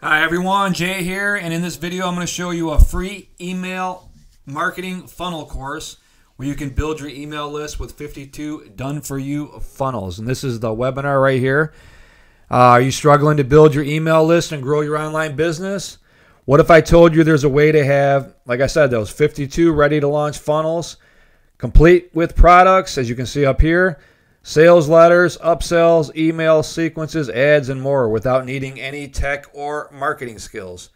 Hi everyone, Jay here, and in this video I'm going to show you a free email marketing funnel course where you can build your email list with 52 done-for-you funnels. And this is the webinar right here. Are you struggling to build your email list and grow your online business? What if I told you there's a way to have, like I said, those 52 ready to launch funnels, complete with products, as you can see up here, sales letters, upsells, email sequences, ads, and more without needing any tech or marketing skills.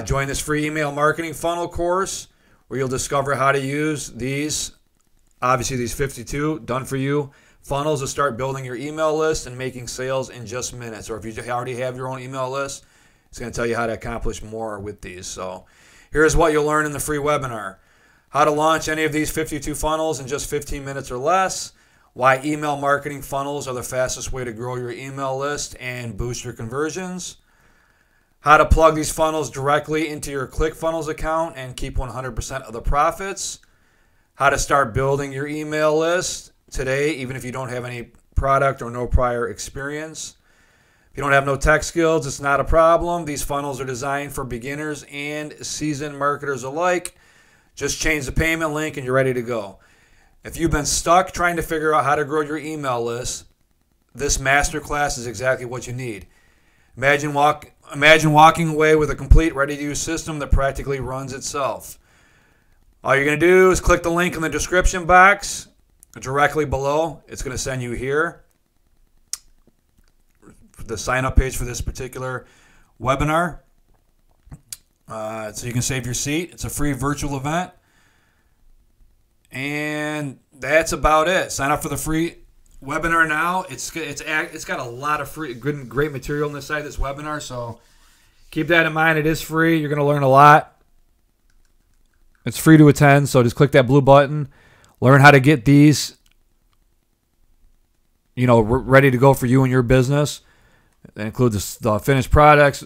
Join this free email marketing funnel course where you'll discover how to use these 52 done-for-you funnels to start building your email list and making sales in just minutes. Or if you already have your own email list, it's going to tell you how to accomplish more with these. So here's what you'll learn in the free webinar. How to launch any of these 52 funnels in just 15 minutes or less. Why email marketing funnels are the fastest way to grow your email list and boost your conversions. How to plug these funnels directly into your ClickFunnels account and keep 100% of the profits. How to start building your email list today, even if you don't have any product or no prior experience. If you don't have no tech skills, it's not a problem. These funnels are designed for beginners and seasoned marketers alike. Just change the payment link and you're ready to go. If you've been stuck trying to figure out how to grow your email list, this masterclass is exactly what you need. Imagine walking away with a complete ready-to-use system that practically runs itself. All you're going to do is click the link in the description box directly below. It's going to send you here, the sign-up page for this particular webinar. So you can save your seat. It's a free virtual event. And that's about it. Sign up for the free webinar now. It's got a lot of free, good and great material on the side of this webinar. So keep that in mind. It is free. You're going to learn a lot. It's free to attend. So just click that blue button. Learn how to get these, ready to go for you and your business. That includes the finished products,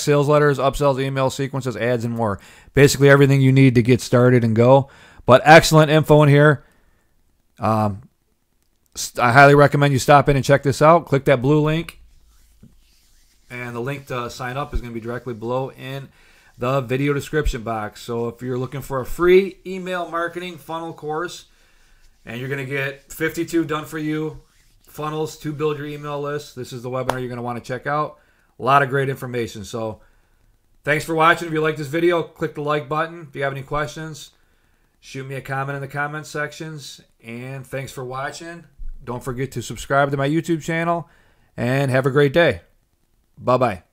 sales letters, upsells, email sequences, ads, and more. Basically everything you need to get started and go. But excellent info in here. I highly recommend you stop in and check this out. Click that blue link. And the link to sign up is going to be directly below in the video description box. So if you're looking for a free email marketing funnel course, and you're going to get 52 done-for-you funnels to build your email list, this is the webinar you're going to want to check out. A lot of great information. So thanks for watching. If you like this video, click the like button. If you have any questions, shoot me a comment in the comments sections. And thanks for watching. Don't forget to subscribe to my YouTube channel. And have a great day. Bye-bye.